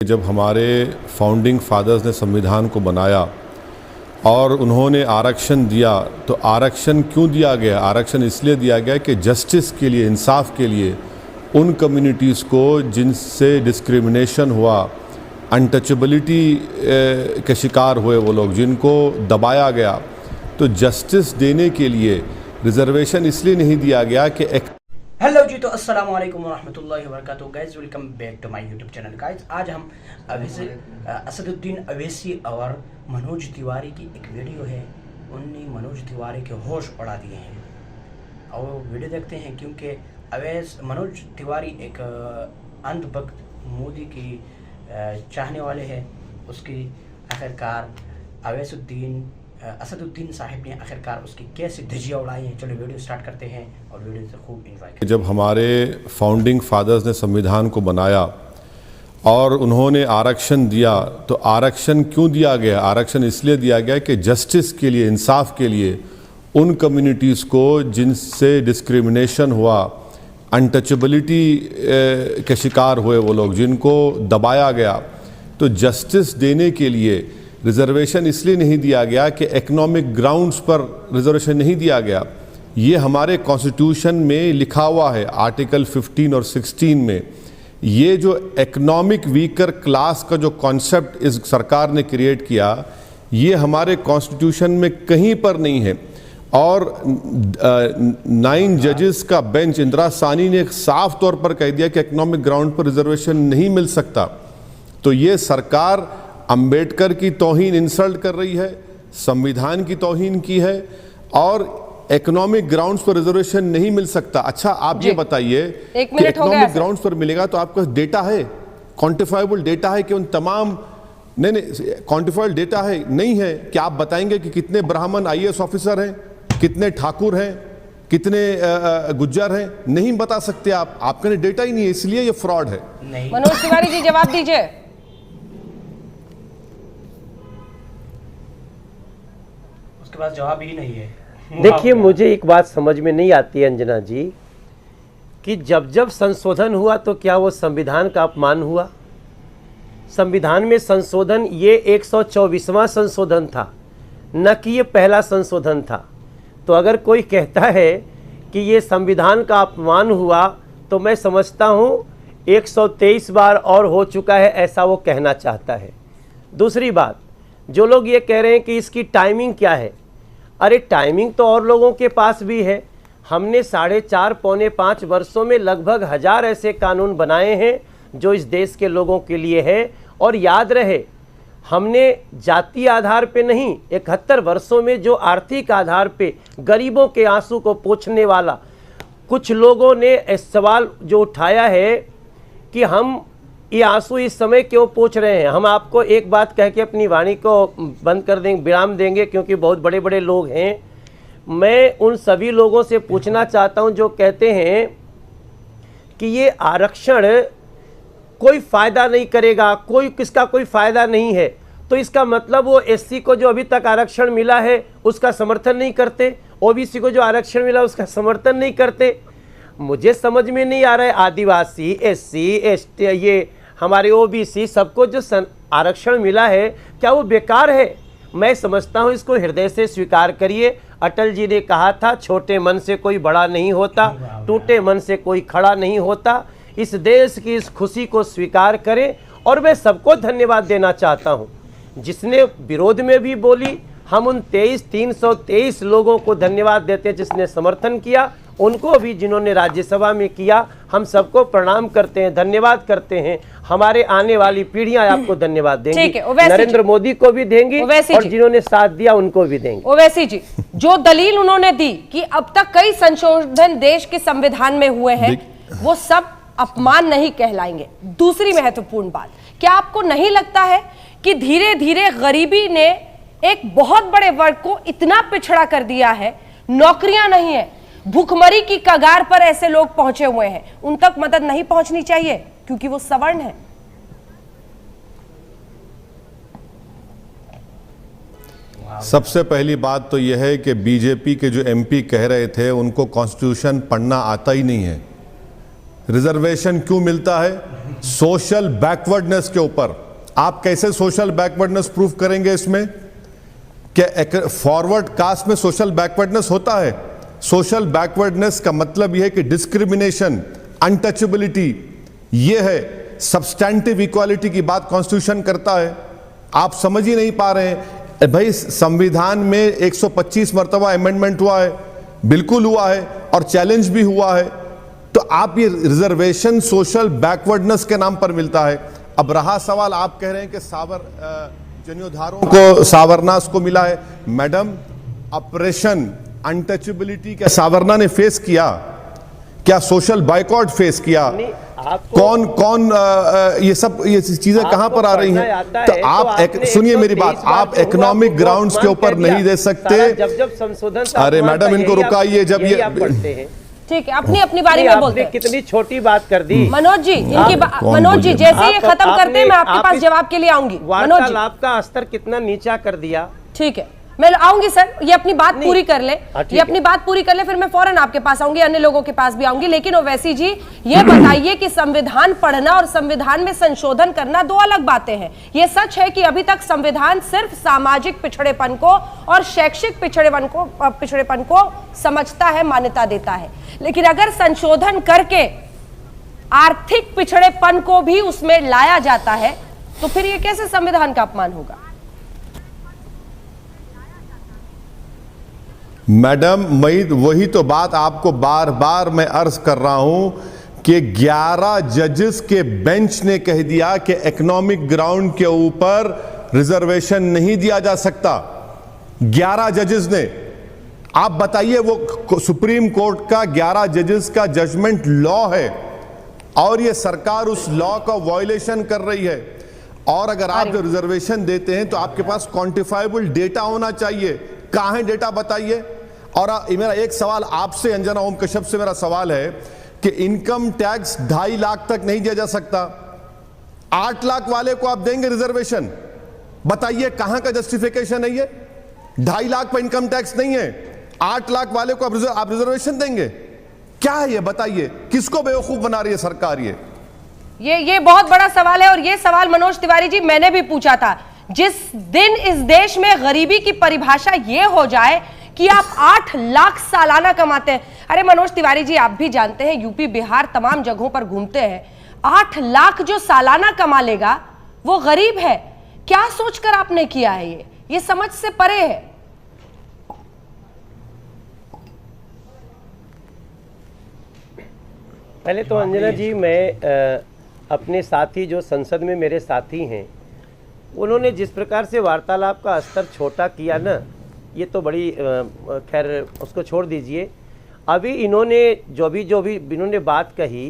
जब हमारे founding fathers ने संविधान को बनाया और उन्होंने आरक्षण दिया, तो आरक्षण क्यों दिया गया? आरक्षण इसलिए दिया गया कि जस्टिस के लिए, इंसाफ के लिए उन कम्युनिटीज़ को जिनसे डिस्क्रिमिनेशन हुआ, अनटचेबिलिटी के शिकार हुए, वो लोग जिनको दबाया गया, तो जस्टिस देने के लिए रिजर्वेशन इसलिए नहीं दिया गया कि हेलो जी, तो अस्सलाम वालेकुम वरहमतुल्लाहि वबरकातुहू। Guys welcome back to my YouTube channel. Guys आज हम असदुद्दीन अवैसी और मनोज तिवारी की एक वीडियो है। उनने मनोज तिवारी के होश उड़ा दिए हैं और वीडियो देखते हैं, क्योंकि मनोज तिवारी एक अंधभक्त मोदी की चाहने वाले हैं। उसकी आखिरकार असदुद्दीन साहिब ने आखिरकार उसकी कैसे धज्जियाँ उड़ाई हैं। चलो वीडियो स्टार्ट करते हैं और वीडियो से खूब एंजॉय करें। जब हमारे फाउंडिंग फादर्स ने संविधान को बनाया और उन्होंने आरक्षण दिया, तो आरक्षण क्यों दिया गया? आरक्षण इसलिए दिया गया कि जस्टिस के लिए, इंसाफ के लिए उन कम्युनिटीज़ को जिनसे डिस्क्रिमिनेशन हुआ, अनटचेबिलिटी के शिकार हुए, वो लोग जिनको दबाया गया, तो जस्टिस देने के लिए रिजर्वेशन इसलिए नहीं दिया गया कि इकोनॉमिक ग्राउंड्स पर रिजर्वेशन नहीं दिया गया। ये हमारे कॉन्स्टिट्यूशन में लिखा हुआ है, आर्टिकल 15 और 16 में। ये जो इकोनॉमिक वीकर क्लास का जो कॉन्सेप्ट इस सरकार ने क्रिएट किया, ये हमारे कॉन्स्टिट्यूशन में कहीं पर नहीं है। और 9 जजेस का बेंच, इंदिरा सानी ने साफ तौर पर कह दिया कि इकोनॉमिक ग्राउंड पर रिजर्वेशन नहीं मिल सकता। तो ये सरकार अंबेडकर की तौहीन, इंसल्ट कर रही है, संविधान की तौहीन की है, और इकोनॉमिक ग्राउंड्स पर रिजर्वेशन नहीं मिल सकता। अच्छा, आप ये बताइए कि इकोनॉमिक ग्राउंड्स पर मिलेगा तो आपका डेटा है, क्वांटिफाइबल डेटा है कि उन तमाम, नहीं क्वांटिफाइबल डेटा है नहीं है कि आप बताएंगे कि कितने ब्राह्मण IAS ऑफिसर हैं, कितने ठाकुर हैं, कितने गुज्जर हैं? नहीं बता सकते आप, आपके डेटा ही नहीं है, इसलिए ये फ्रॉड है। मनोज तिवारी जी जवाब दीजिए। उसके पास जवाब ही नहीं है। देखिए, मुझे एक बात समझ में नहीं आती है अंजना जी, कि जब जब संशोधन हुआ तो क्या वो संविधान का अपमान हुआ? संविधान में संशोधन ये 124वां संशोधन था, न कि ये पहला संशोधन था। तो अगर कोई कहता है कि ये संविधान का अपमान हुआ, तो मैं समझता हूँ 123 बार और हो चुका है, ऐसा वो कहना चाहता है। दूसरी बात, जो लोग ये कह रहे हैं कि इसकी टाइमिंग क्या है, अरे टाइमिंग तो और लोगों के पास भी है। हमने 4.5 पौने 5 वर्षों में लगभग 1000 ऐसे कानून बनाए हैं जो इस देश के लोगों के लिए है। और याद रहे, हमने जातीय आधार पे नहीं, 71 वर्षों में जो आर्थिक आधार पे गरीबों के आंसू को पोंछने वाला, कुछ लोगों ने इस सवाल जो उठाया है कि हम ये आंसू इस समय क्यों पोंछ रहे हैं। हम आपको एक बात कह के अपनी वाणी को बंद कर देंगे, विराम देंगे, क्योंकि बहुत बड़े बड़े लोग हैं। मैं उन सभी लोगों से पूछना चाहता हूं जो कहते हैं कि ये आरक्षण कोई फ़ायदा नहीं करेगा, किसका कोई फ़ायदा नहीं है, तो इसका मतलब वो SC को जो अभी तक आरक्षण मिला है उसका समर्थन नहीं करते, OBC को जो आरक्षण मिला उसका समर्थन नहीं करते। मुझे समझ में नहीं आ रहा है, आदिवासी, SC, ST, ये हमारे OBC सबको जो आरक्षण मिला है, क्या वो बेकार है? मैं समझता हूँ इसको हृदय से स्वीकार करिए। अटल जी ने कहा था, छोटे मन से कोई बड़ा नहीं होता, टूटे मन से कोई खड़ा नहीं होता। इस देश की इस खुशी को स्वीकार करें। और मैं सबको धन्यवाद देना चाहता हूँ जिसने विरोध में भी बोली। हम उन 323 लोगों को धन्यवाद देते हैं जिसने समर्थन किया, उनको भी जिन्होंने राज्यसभा में किया। हम सबको प्रणाम करते हैं, धन्यवाद करते हैं। हमारे आने वाली पीढ़ियां आपको धन्यवाद देंगी, नरेंद्र मोदी को भी देंगी, और जिन्होंने साथ दिया उनको भी देंगे। ओवैसी जी, जो दलील उन्होंने दी कि अब तक कई संशोधन देश के संविधान में हुए हैं, वो सब अपमान नहीं कहलाएंगे। दूसरी महत्वपूर्ण बात, क्या आपको नहीं लगता है कि धीरे धीरे गरीबी ने एक बहुत बड़े वर्ग को इतना पिछड़ा कर दिया है? नौकरियां नहीं है, भूखमरी की कगार पर ऐसे लोग पहुंचे हुए हैं। उन तक मदद नहीं पहुंचनी चाहिए क्योंकि वो सवर्ण है। सबसे पहली बात तो यह है कि बीजेपी के जो MP कह रहे थे उनको कॉन्स्टिट्यूशन पढ़ना आता ही नहीं है। रिजर्वेशन क्यों मिलता है? सोशल बैकवर्डनेस के ऊपर। आप कैसे सोशल बैकवर्डनेस प्रूव करेंगे इसमें? क्या फॉरवर्ड कास्ट में सोशल बैकवर्डनेस होता है? सोशल बैकवर्डनेस का मतलब यह है कि डिस्क्रिमिनेशन, अनटचेबिलिटी, यह है। सब्सटैंटिव इक्वालिटी की बात कॉन्स्टिट्यूशन करता है। आप समझ ही नहीं पा रहे हैं भाई। संविधान में 125 मर्तबा अमेंडमेंट हुआ है, बिल्कुल हुआ है, और चैलेंज भी हुआ है। तो आप ये रिजर्वेशन सोशल बैकवर्डनेस के नाम पर मिलता है। अब रहा सवाल, आप कह रहे हैं कि जन्योधारों को, सावरनास को मिला है। मैडम, ऑपरेशन अनटचेबिलिटी क्या सावरना ने फेस किया? क्या सोशल बाइकॉट फेस किया? कौन ये चीजें कहां पर आ रही हैं? तो आप सुनिए मेरी बात, आप इकोनॉमिक ग्राउंड्स के ऊपर नहीं दे सकते। जब संशोधन, अरे मैडम, इनको रुकाइए। जब ये ठीक है, अपनी बारी में बोलते हैं। कितनी छोटी बात कर दी मनोज जी। मनोज जी, जैसे ये खत्म करते हैं मैं आपके पास जवाब के लिए आऊंगी। मनोज जी, आपका स्तर कितना नीचा कर दिया। ठीक है, मैं आऊंगी सर। ये अपनी बात पूरी कर ले, ये अपनी बात पूरी कर ले, फिर मैं फौरन आपके पास आऊंगी, अन्य लोगों के पास भी आऊंगी। लेकिन ओवैसी जी, ये बताइए कि संविधान पढ़ना और संविधान में संशोधन करना दो अलग बातें हैं। ये सच है कि अभी तक संविधान सिर्फ सामाजिक पिछड़ेपन को और शैक्षिक पिछड़ेपन को समझता है, मान्यता देता है। लेकिन अगर संशोधन करके आर्थिक पिछड़ेपन को भी उसमें लाया जाता है तो फिर ये कैसे संविधान का अपमान होगा? मैडम, वही तो बात आपको बार बार मैं अर्ज कर रहा हूं कि 11 जजेस के बेंच ने कह दिया कि इकोनॉमिक ग्राउंड के ऊपर रिजर्वेशन नहीं दिया जा सकता। 11 जजेस ने। आप बताइए, वो सुप्रीम कोर्ट का 11 जजेस का जजमेंट लॉ है और ये सरकार उस लॉ का वायलेशन कर रही है। और अगर आप जो रिजर्वेशन देते हैं तो आपके पास क्वांटिफाइबल डेटा होना चाहिए। कहां है डेटा, बताइए। और मेरा एक सवाल आपसे, अंजना ओम कश्यप से मेरा सवाल है कि इनकम टैक्स 2.5 लाख तक नहीं दिया जा सकता, 8 लाख वाले को आप देंगे रिजर्वेशन? बताइए कहां का जस्टिफिकेशन है ये? 2.5 लाख पर इनकम टैक्स नहीं है, 8 लाख वाले को आप रिजर्वेशन देंगे? क्या है ये, बताइए। किसको बेवकूफ बना रही है सरकार? ये बहुत बड़ा सवाल है। और ये सवाल मनोज तिवारी जी मैंने भी पूछा था। जिस दिन इस देश में गरीबी की परिभाषा ये हो जाए कि आप 8 लाख सालाना कमाते हैं। अरे मनोज तिवारी जी, आप भी जानते हैं, यूपी बिहार तमाम जगहों पर घूमते हैं, 8 लाख जो सालाना कमा लेगा वो गरीब है। क्या सोचकर आपने किया है? ये समझ से परे है। पहले तो अंजना जी, मैं अपने साथी जो संसद में मेरे साथी हैं, उन्होंने जिस प्रकार से वार्तालाप का स्तर छोटा किया ना, ये तो बड़ी खैर उसको छोड़ दीजिए। अभी इन्होंने जो भी इन्होंने बात कही,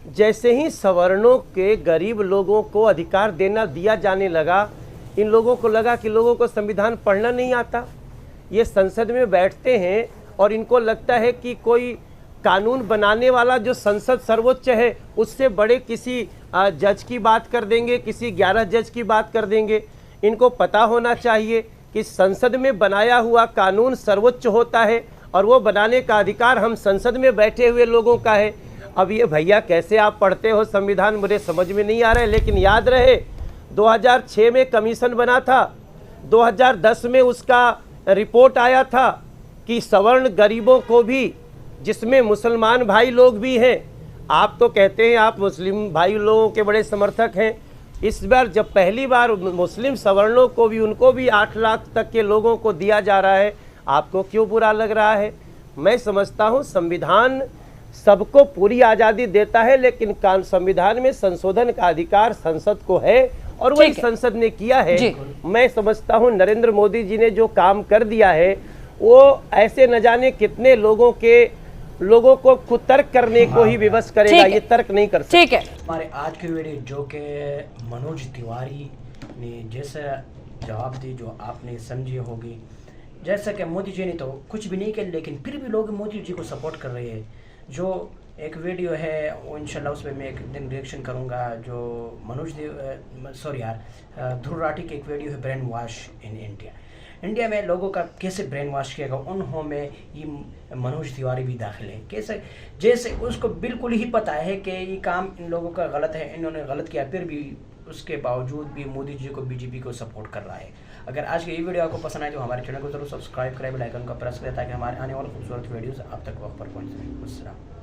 जैसे ही सवर्णों के गरीब लोगों को अधिकार दिया जाने लगा, इन लोगों को लगा कि लोगों को संविधान पढ़ना नहीं आता। ये संसद में बैठते हैं और इनको लगता है कि कोई कानून बनाने वाला जो संसद सर्वोच्च है उससे बड़े किसी जज की बात कर देंगे, किसी 11 जज की बात कर देंगे। इनको पता होना चाहिए कि संसद में बनाया हुआ कानून सर्वोच्च होता है और वो बनाने का अधिकार हम संसद में बैठे हुए लोगों का है। अब ये भैया कैसे आप पढ़ते हो संविधान, मुझे समझ में नहीं आ रहा है। लेकिन याद रहे 2006 में कमीशन बना था, 2010 में उसका रिपोर्ट आया था कि सवर्ण गरीबों को भी, जिसमें मुसलमान भाई लोग भी हैं, आप तो कहते हैं आप मुस्लिम भाई लोगों के बड़े समर्थक हैं। इस बार जब पहली बार मुस्लिम सवर्णों को भी, उनको भी 8 लाख तक के लोगों को दिया जा रहा है, आपको क्यों बुरा लग रहा है? मैं समझता हूं संविधान सबको पूरी आज़ादी देता है, लेकिन संविधान में संशोधन का अधिकार संसद को है और वही संसद ने किया है। मैं समझता हूं नरेंद्र मोदी जी ने जो काम कर दिया है वो ऐसे न जाने कितने लोगों को कुतर्क करने को ही विवश करेगा, ये तर्क नहीं कर सकता। ठीक है, हमारे आज की वीडियो जो कि मनोज तिवारी ने जैसा जवाब दी, जो आपने समझी होगी, जैसा कि मोदी जी ने तो कुछ भी नहीं किया, लेकिन फिर भी लोग मोदी जी को सपोर्ट कर रहे हैं। जो एक वीडियो है वो इंशाल्लाह उस पर मैं एक दिन रिएक्शन करूंगा, जो ध्रुव राठी की एक वीडियो है, brain wash in India. India में लोगों का कैसे ब्रेन वॉश किया गया, उन्हों में ये मनोज तिवारी भी दाखिल है। कैसे, जैसे उसको बिल्कुल ही पता है कि ये काम इन लोगों का गलत है, इन्होंने गलत किया, फिर भी उसके बावजूद भी मोदी जी को, बीजेपी को सपोर्ट कर रहा है। अगर आज की ये वीडियो आपको पसंद आए तो हमारे चैनल को जरूर सब्सक्राइब करें, बेल आइकन का प्रेस करें ताकि हमारे आने वाले खूबसूरत वीडियोस आप तक वक्त पर पहुँच सकें।